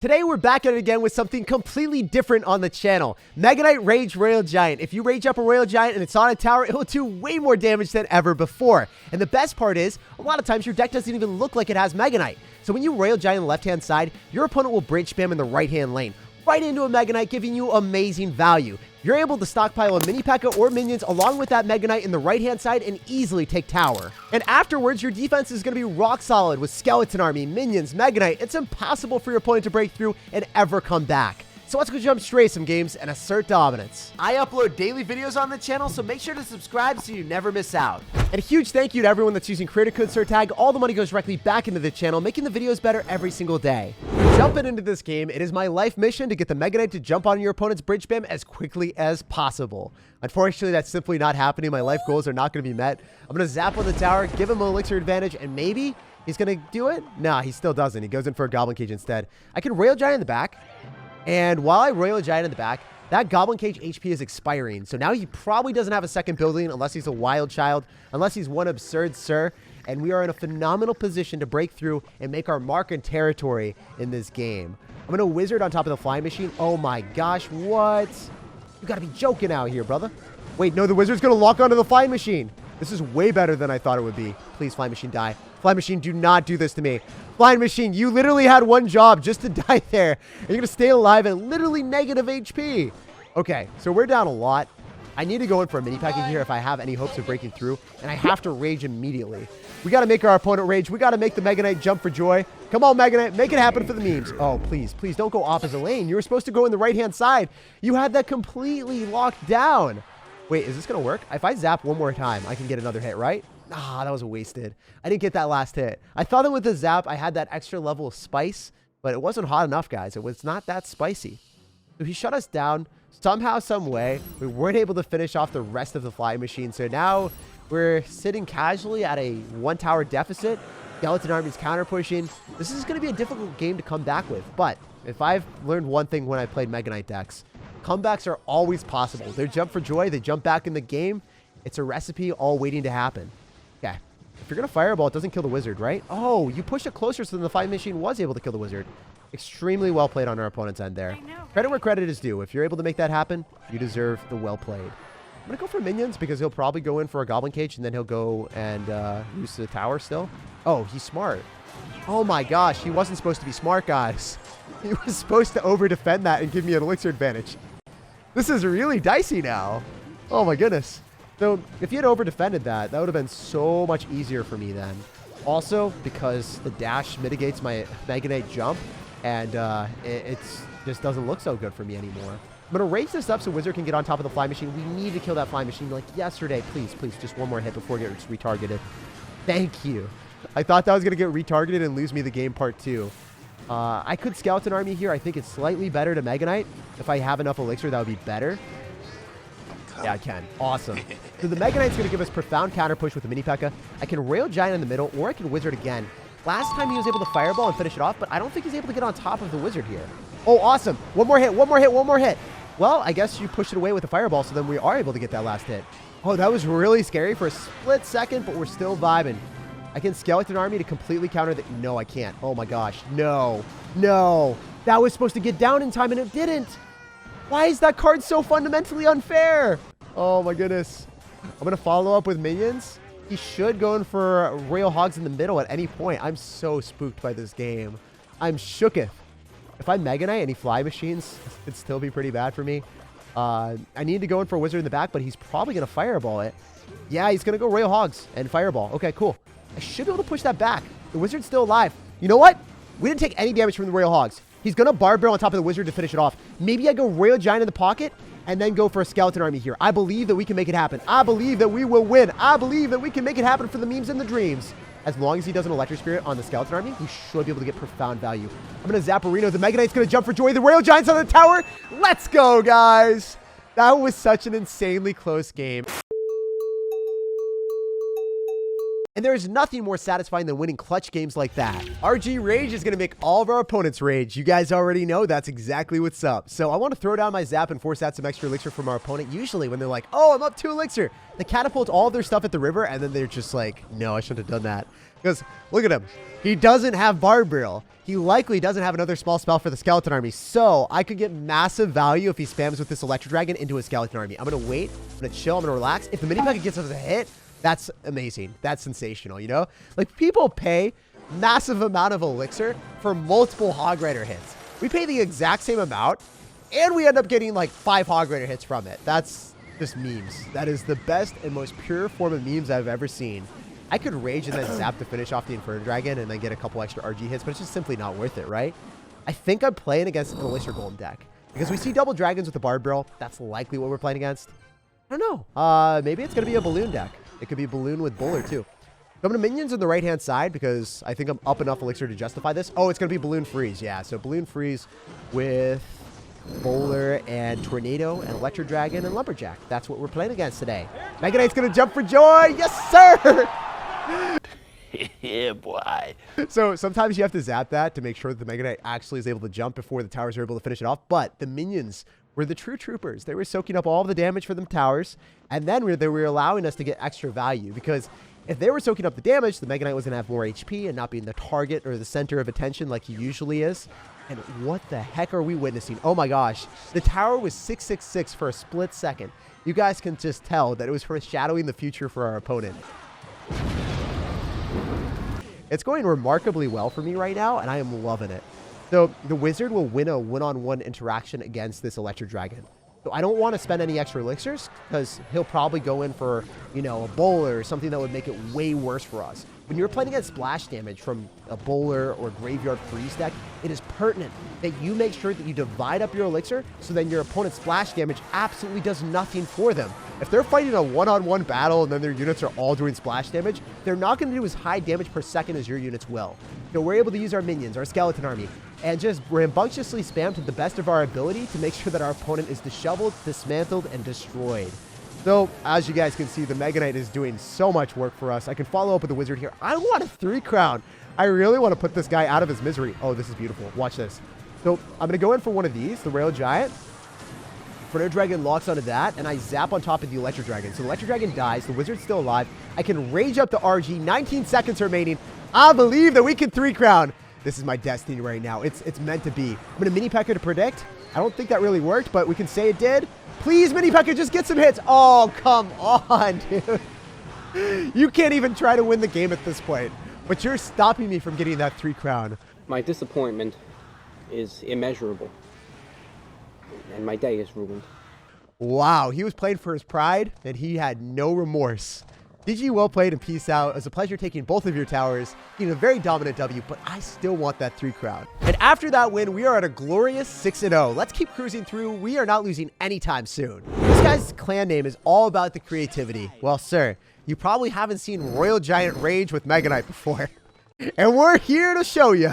Today we're back at it again with something completely different on the channel. Mega Knight Rage Royal Giant. If you rage up a Royal Giant and it's on a tower, it will do way more damage than ever before. And the best part is, a lot of times your deck doesn't even look like it has Mega Knight. So when you Royal Giant on the left-hand side, your opponent will bridge spam in the right-hand lane, right into a Mega Knight, giving you amazing value. You're able to stockpile a mini P.E.K.K.A. or minions along with that Mega Knight in the right-hand side and easily take tower. And afterwards, your defense is going to be rock solid with Skeleton Army, minions, Mega Knight. It's impossible for your opponent to break through and ever come back. So let's go jump straight some games and assert dominance. I upload daily videos on the channel, so make sure to subscribe so you never miss out. And a huge thank you to everyone that's using creator code SIRTAG. All the money goes directly back into the channel, making the videos better every single day. Jumping into this game, it is my life mission to get the Mega Knight to jump on your opponent's bridge spam as quickly as possible. Unfortunately, that's simply not happening. My life goals are not going to be met. I'm going to zap on the tower, give him an elixir advantage, and maybe he's going to do it? Nah, he still doesn't. He goes in for a Goblin Cage instead. I can Royal Giant in the back. And while I Royal Giant in the back, that Goblin Cage HP is expiring. So now he probably doesn't have a second building unless he's a wild child, unless he's one absurd sir. And we are in a phenomenal position to break through and make our mark and territory in this game. I'm going to wizard on top of the flying machine. Oh my gosh, what? You got to be joking out here, brother. Wait, no, the wizard's going to lock onto the flying machine. This is way better than I thought it would be. Please, flying machine, die. Flying machine, do not do this to me. Flying machine, you literally had one job, just to die there. And you're going to stay alive at literally negative HP. Okay, so we're down a lot. I need to go in for a mini P.E.K.K.A. here if I have any hopes of breaking through. And I have to rage immediately. We got to make our opponent rage. We got to make the Mega Knight jump for joy. Come on, Mega Knight. Make it happen for the memes. Oh, please, please don't go opposite lane. You were supposed to go in the right-hand side. You had that completely locked down. Wait, is this going to work? If I zap one more time, I can get another hit, right? Ah, that was wasted. I didn't get that last hit. I thought that with the zap, I had that extra level of spice, but it wasn't hot enough, guys. It was not that spicy. So he shut us down somehow, some way. We weren't able to finish off the rest of the flying machine. So now we're sitting casually at a one tower deficit. Skeleton Army's counter pushing. This is going to be a difficult game to come back with. But if I've learned one thing when I played Mega Knight decks, comebacks are always possible. They jump for joy. They jump back in the game. It's a recipe all waiting to happen. Okay. If you're going to fireball, it doesn't kill the wizard, right? Oh, you push it closer so then the flying machine was able to kill the wizard. Extremely well played on our opponent's end there. Credit where credit is due. If you're able to make that happen, you deserve the well played. I'm going to go for minions because he'll probably go in for a Goblin Cage and then he'll go and use the tower still. Oh, he's smart. Oh my gosh, he wasn't supposed to be smart, guys. He was supposed to over-defend that and give me an elixir advantage. This is really dicey now. Oh my goodness. So if he had over-defended that, that would have been so much easier for me then. Also, because the dash mitigates my Mega Knight jump, and it just doesn't look so good for me anymore. I'm going to raise this up so Wizard can get on top of the fly machine. We need to kill that fly machine like yesterday. Please, please, just one more hit before it gets retargeted. Thank you. I thought that was going to get retargeted and lose me the game part 2. I could Skeleton Army here. I think it's slightly better to Mega Knight. If I have enough elixir, that would be better. Yeah, I can. Awesome. So the Mega Knight's going to give us profound counter push with the mini P.E.K.K.A. I can Royal Giant in the middle, or I can Wizard again. Last time he was able to Fireball and finish it off, but I don't think he's able to get on top of the Wizard here. Oh, awesome. One more hit, one more hit, one more hit. Well, I guess you pushed it away with the Fireball, so then we are able to get that last hit. Oh, that was really scary for a split second, but we're still vibing. I can Skeleton Army to completely counter that. No, I can't. Oh my gosh. No. No. That was supposed to get down in time, and it didn't. Why is that card so fundamentally unfair? Oh my goodness. I'm going to follow up with minions. He should go in for Royal Hogs in the middle at any point. I'm so spooked by this game. I'm shooketh. If I Mega Knight any fly machines, it'd still be pretty bad for me. I need to go in for a Wizard in the back, but he's probably going to Fireball it. Yeah, he's going to go Royal Hogs and Fireball. Okay, cool. I should be able to push that back. The Wizard's still alive. You know what? We didn't take any damage from the Royal Hogs. He's going to Barb Barrel on top of the Wizard to finish it off. Maybe I go Royal Giant in the pocket and then go for a Skeleton Army here. I believe that we can make it happen. I believe that we will win. I believe that we can make it happen for the memes and the dreams. As long as he does an Electric Spirit on the Skeleton Army, we should be able to get profound value. I'm going to zap Reno. The Mega Knight's going to jump for joy. The Royal Giant's on the tower. Let's go, guys. That was such an insanely close game. And there is nothing more satisfying than winning clutch games like that. RG Rage is going to make all of our opponents rage. You guys already know that's exactly what's up. So I want to throw down my zap and force out some extra elixir from our opponent. Usually when they're like, oh, I'm up 2 elixir, they catapult all of their stuff at the river, and then they're just like, no, I shouldn't have done that. Because look at him. He doesn't have Barb Barrel. He likely doesn't have another small spell for the skeleton army. So I could get massive value if he spams with this Electro Dragon into a skeleton army. I'm going to wait. I'm going to chill. I'm going to relax. If the mini packet gets us a hit, that's amazing. That's sensational, you know? Like, people pay massive amount of elixir for multiple Hog Rider hits. We pay the exact same amount, and we end up getting like 5 Hog Rider hits from it. That's just memes. That is the best and most pure form of memes I've ever seen. I could rage and then zap to finish off the Inferno Dragon and then get a couple extra RG hits, but it's just simply not worth it, right? I think I'm playing against an Elixir Golem deck because we see double dragons with the Barb Barrel. That's likely what we're playing against. I don't know. Maybe it's going to be a balloon deck. It could be a balloon with bowler too. I'm going to minions on the right-hand side because I think I'm up enough elixir to justify this. Oh, it's going to be balloon freeze. Yeah, so balloon freeze with bowler and tornado and electro dragon and lumberjack. That's what we're playing against today. Mega Knight's going to jump for joy. Yes, sir. Yeah, boy. So sometimes you have to zap that to make sure that the Mega Knight actually is able to jump before the towers are able to finish it off. But the minions were the true troopers. They were soaking up all of the damage for them towers, and then they were allowing us to get extra value, because if they were soaking up the damage, the Mega Knight was going to have more HP and not being the target or the center of attention like he usually is. And what the heck are we witnessing? Oh my gosh. The tower was 666 for a split second. You guys can just tell that it was foreshadowing the future for our opponent. It's going remarkably well for me right now, and I am loving it. So the wizard will win a one-on-one interaction against this Electro Dragon. So I don't want to spend any extra elixirs because he'll probably go in for, you know, a bowler or something that would make it way worse for us. When you're playing against splash damage from a bowler or graveyard freeze deck, it is pertinent that you make sure that you divide up your elixir so then your opponent's splash damage absolutely does nothing for them. If they're fighting a one-on-one battle and then their units are all doing splash damage, they're not going to do as high damage per second as your units will. So we're able to use our minions, our skeleton army, and just rambunctiously spam to the best of our ability to make sure that our opponent is disheveled, dismantled, and destroyed. So, as you guys can see, the Mega Knight is doing so much work for us. I can follow up with the wizard here. I want a 3-crown. I really want to put this guy out of his misery. Oh, this is beautiful. Watch this. So, I'm going to go in for one of these, the Rail Giant. Inferno Dragon locks onto that, and I zap on top of the Electro Dragon. So, the Electro Dragon dies. The wizard's still alive. I can rage up the RG. 19 seconds remaining. I believe that we can 3-crown. This is my destiny right now. It's meant to be. I'm going to Mini P.E.K.K.A. to predict. I don't think that really worked, but we can say it did. Please, Mini P.E.K.K.A., just get some hits. Oh, come on, dude. You can't even try to win the game at this point, but you're stopping me from getting that 3-crown. My disappointment is immeasurable, and my day is ruined. Wow, he was playing for his pride, and he had no remorse. GG, well played, and peace out. It was a pleasure taking both of your towers, getting a very dominant W, but I still want that 3-crown. And after that win, we are at a glorious 6-0. Let's keep cruising through. We are not losing anytime soon. This guy's clan name is all about the creativity. Well, sir, you probably haven't seen Royal Giant Rage with Mega Knight before. And we're here to show you.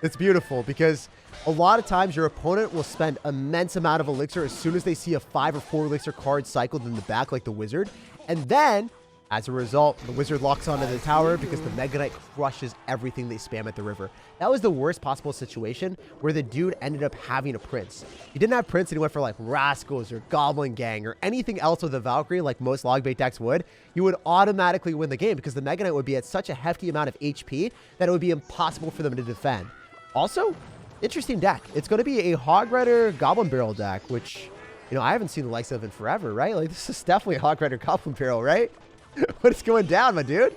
It's beautiful because a lot of times your opponent will spend immense amount of elixir as soon as they see a 5 or 4 elixir card cycled in the back like the wizard. And then, as a result, the wizard locks onto the tower because the Mega Knight crushes everything they spam at the river. That was the worst possible situation where the dude ended up having a prince. He didn't have prince and he went for like Rascals or Goblin Gang or anything else with a Valkyrie like most log bait decks would. You would automatically win the game because the Mega Knight would be at such a hefty amount of HP that it would be impossible for them to defend. Also, interesting deck. It's going to be a Hog Rider Goblin Barrel deck, which, you know, I haven't seen the likes of in forever, right? Like, this is definitely a Hog Rider Goblin Barrel, right? What is going down, my dude?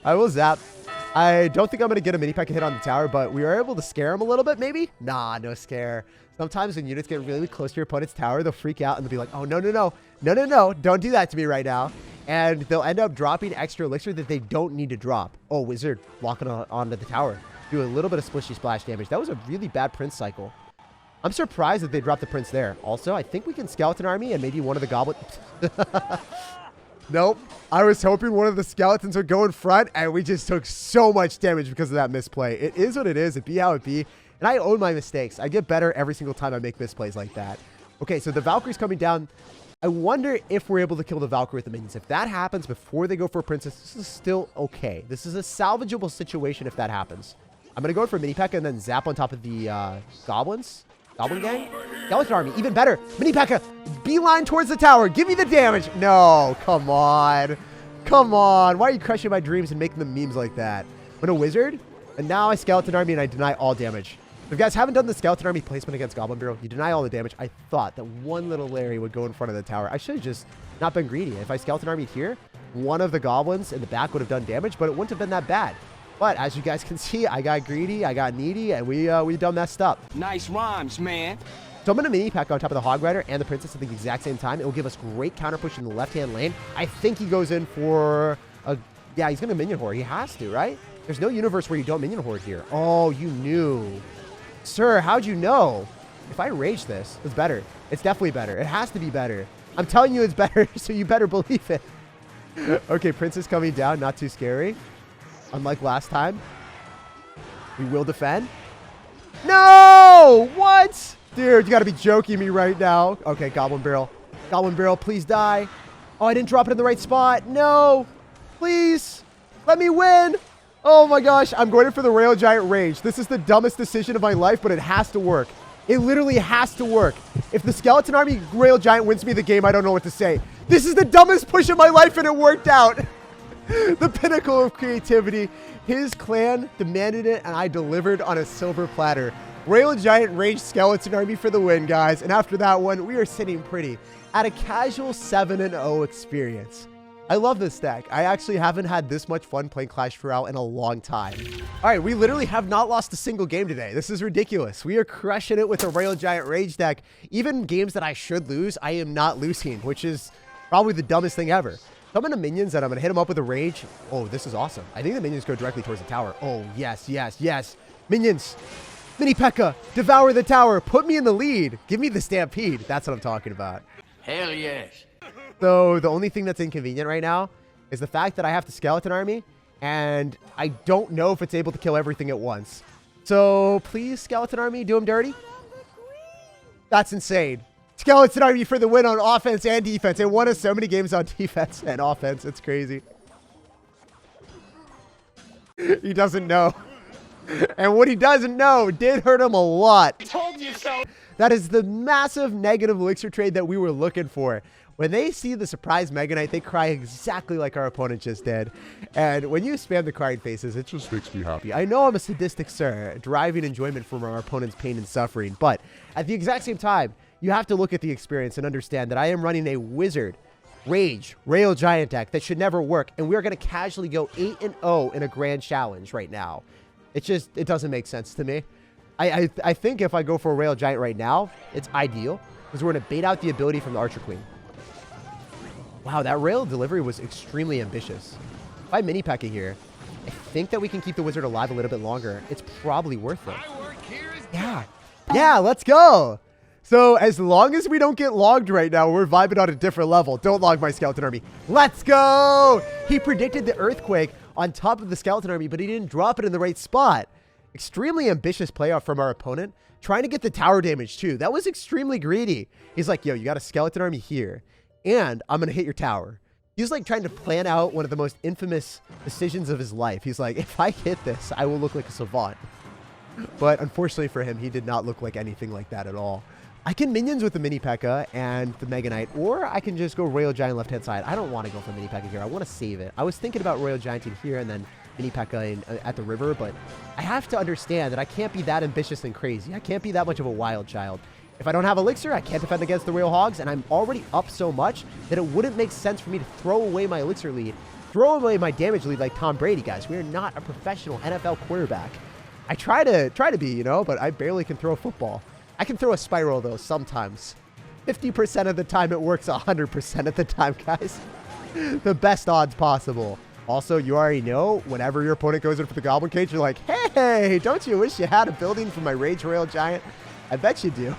I will zap. I don't think I'm going to get a Mini P.E.K.K.A. hit on the tower, but we are able to scare him a little bit, maybe? Nah, no scare. Sometimes when units get really close to your opponent's tower, they'll freak out and they'll be like, oh, no, no, no. No, no, no. Don't do that to me right now. And they'll end up dropping extra elixir that they don't need to drop. Oh, wizard locking onto the tower. Do a little bit of splishy splash damage. That was a really bad prince cycle. I'm surprised that they dropped the prince there. Also, I think we can skeleton army and maybe one of the goblin... Nope. I was hoping one of the skeletons would go in front, and we just took so much damage because of that misplay. It is what it is. It be how it be. And I own my mistakes. I get better every single time I make misplays like that. Okay, so the Valkyrie's coming down. I wonder if we're able to kill the Valkyrie with the minions. If that happens before they go for a princess, this is still okay. This is a salvageable situation if that happens. I'm going to go for Mini P.E.K.K.A. and then zap on top of the goblins. Goblin gang? Skeleton army, even better. Mini P.E.K.K.A. beeline towards the tower. Give me the damage. No, come on. Come on. Why are you crushing my dreams and making them memes like that? I'm a wizard, and now I skeleton army and I deny all damage. If you guys haven't done the skeleton army placement against Goblin Bureau, you deny all the damage. I thought that one little Larry would go in front of the tower. I should have just not been greedy. If I skeleton army here, one of the goblins in the back would have done damage, but it wouldn't have been that bad. But as you guys can see, I got greedy, I got needy, and we done messed up. Nice rhymes, man. So I'm going to mini pack on top of the Hog Rider and the Princess at the exact same time. It will give us great counter push in the left-hand lane. I think he goes in for a... Yeah, he's going to minion horde. He has to, right? There's no universe where you don't minion horde here. Oh, you knew. Sir, how'd you know? If I rage this, it's better. It's definitely better. It has to be better. I'm telling you it's better, so you better believe it. Okay, Princess coming down. Not too scary. Unlike last time. We will defend. No! What? Dude, you gotta be joking me right now. Okay, Goblin Barrel. Goblin Barrel, please die. Oh, I didn't drop it in the right spot. No! Please! Let me win! Oh my gosh, I'm going in for the Rail Giant Rage. This is the dumbest decision of my life, but it has to work. It literally has to work. If the Skeleton Army Rail Giant wins me the game, I don't know what to say. This is the dumbest push of my life, and it worked out. The pinnacle of creativity. His clan demanded it, and I delivered on a silver platter. Rail Giant Rage Skeleton Army for the win, guys. And after that one, we are sitting pretty at a casual 7-0 experience. I love this deck. I actually haven't had this much fun playing Clash Royale in a long time. All right, we literally have not lost a single game today. This is ridiculous. We are crushing it with a Rail Giant Rage deck. Even games that I should lose, I am not losing, which is probably the dumbest thing ever. Some of the minions that I'm going to hit them up with a Rage. Oh, this is awesome. I think the minions go directly towards the tower. Oh, yes, yes, yes. Minions. Mini P.E.K.K.A. Devour the tower. Put me in the lead. Give me the stampede. That's what I'm talking about. Hell yes. So the only thing that's inconvenient right now is the fact that I have the skeleton army, and I don't know if it's able to kill everything at once. So please, skeleton army, do him dirty. That's insane. Skeleton army for the win on offense and defense. It won us so many games on defense and offense. It's crazy. He doesn't know. And what he doesn't know did hurt him a lot. Told you so. That is the massive negative elixir trade that we were looking for. When they see the surprise Mega Knight, they cry exactly like our opponent just did. And when you spam the crying faces, it just makes me happy. I know I'm a sadistic sir, deriving enjoyment from our opponent's pain and suffering, but at the exact same time, you have to look at the experience and understand that I am running a Wizard, Rage, Rail Giant deck that should never work, and we are going to casually go 8-0 in a grand challenge right now. It doesn't make sense to me. I think if I go for a Rail Giant right now, it's ideal, because we're going to bait out the ability from the Archer Queen. Wow, that rail delivery was extremely ambitious. If I mini pack it here, I think that we can keep the wizard alive a little bit longer. It's probably worth it. Yeah. Yeah, let's go. So as long as we don't get logged right now, we're vibing on a different level. Don't log my skeleton army. Let's go. He predicted the earthquake on top of the skeleton army, but he didn't drop it in the right spot. Extremely ambitious playoff from our opponent. Trying to get the tower damage too. That was extremely greedy. He's like, yo, you got a skeleton army here, and I'm going to hit your tower. He's like trying to plan out one of the most infamous decisions of his life. He's like, if I hit this, I will look like a savant. But unfortunately for him, he did not look like anything like that at all. I can minions with the Mini P.E.K.K.A. and the Mega Knight, or I can just go Royal Giant left-hand side. I don't want to go for Mini P.E.K.K.A. here. I want to save it. I was thinking about Royal Giant in here and then Mini P.E.K.K.A. at the river, but I have to understand that I can't be that ambitious and crazy. I can't be that much of a wild child. If I don't have Elixir, I can't defend against the Royal Hogs, and I'm already up so much that it wouldn't make sense for me to throw away my Elixir lead, throw away my damage lead like Tom Brady, guys. We are not a professional NFL quarterback. I try to be, you know, but I barely can throw a football. I can throw a spiral, though, sometimes. 50% of the time it works 100% of the time, guys. The best odds possible. Also, you already know, whenever your opponent goes in for the Goblin Cage, you're like, hey, don't you wish you had a building for my Rage Royal Giant? I bet you do.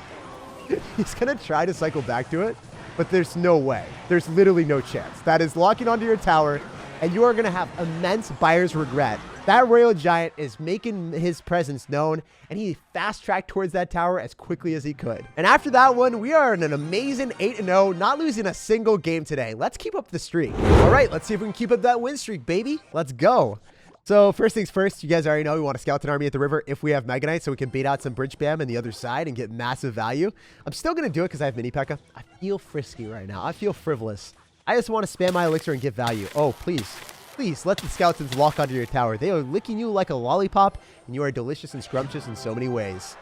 He's going to try to cycle back to it, but there's no way. There's literally no chance. That is locking onto your tower, and you are going to have immense buyer's regret That Royal Giant is making his presence known, and he fast-tracked towards that tower as quickly as he could. And after that one, we are in an amazing 8-0, not losing a single game today. Let's keep up the streak. All right, let's see if we can keep up that win streak, baby. Let's go. So first things first, you guys already know we want a skeleton army at the river if we have Mega Knight, so we can bait out some bridge spam on the other side and get massive value. I'm still going to do it because I have Mini P.E.K.K.A. I feel frisky right now. I feel frivolous. I just want to spam my elixir and get value. Oh, please. Please let the skeletons lock onto your tower. They are licking you like a lollipop, and you are delicious and scrumptious in so many ways.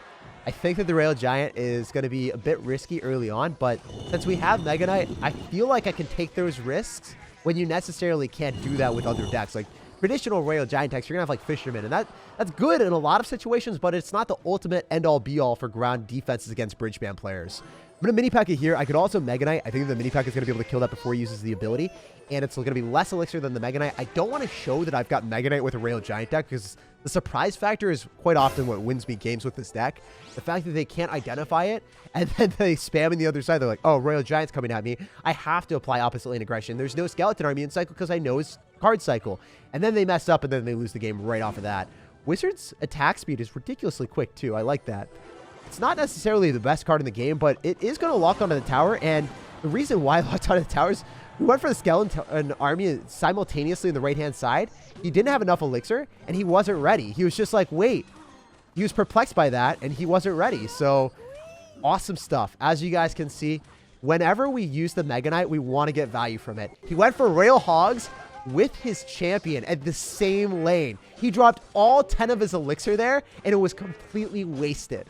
I think that the Royal Giant is going to be a bit risky early on, but since we have Mega Knight, I feel like I can take those risks when you necessarily can't do that with other decks. Like traditional Royal Giant decks, you're going to have like Fisherman, and that's good in a lot of situations, but it's not the ultimate end-all be-all for ground defenses against bridge spam players. I'm going to Mini P.E.K.K.A. here. I could also Mega Knight. I think the Mini P.E.K.K.A. is going to be able to kill that before he uses the ability. And it's going to be less elixir than the Mega Knight. I don't want to show that I've got Mega Knight with a Royal Giant deck because the surprise factor is quite often what wins me games with this deck. The fact that they can't identify it and then they spam on the other side. They're like, oh, Royal Giant's coming at me. I have to apply opposite lane aggression. There's no skeleton army in cycle because I know it's card cycle. And then they mess up and then they lose the game right off of that. Wizard's attack speed is ridiculously quick too. I like that. It's not necessarily the best card in the game, but it is going to lock onto the tower. And the reason why I locked onto the tower is we went for the skeleton army simultaneously on the right-hand side. He didn't have enough elixir, and he wasn't ready. He was just like, wait. He was perplexed by that, and he wasn't ready. So, awesome stuff. As you guys can see, whenever we use the Mega Knight, we want to get value from it. He went for Royal Hogs with his champion at the same lane. He dropped all 10 of his elixir there, and it was completely wasted.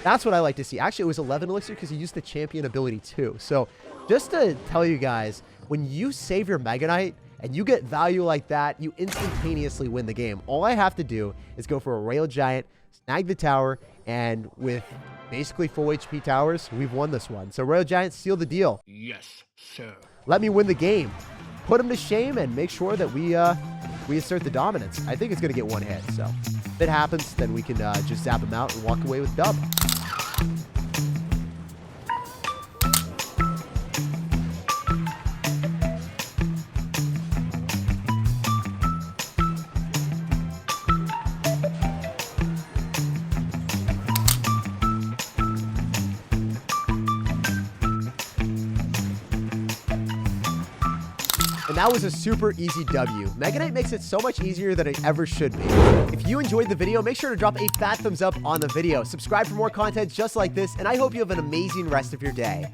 That's what I like to see. Actually, it was 11 elixir because he used the champion ability too. So, just to tell you guys, when you save your Mega Knight and you get value like that, you instantaneously win the game. All I have to do is go for a Royal Giant, snag the tower, and with basically full HP towers, we've won this one. So Royal Giant, seal the deal. Yes, sir. Let me win the game. Put him to shame and make sure that we assert the dominance. I think it's going to get one hit. So if it happens, then we can just zap him out and walk away with dub. And that was a super easy W. Mega Knight makes it so much easier than it ever should be. If you enjoyed the video, make sure to drop a fat thumbs up on the video. Subscribe for more content just like this, and I hope you have an amazing rest of your day.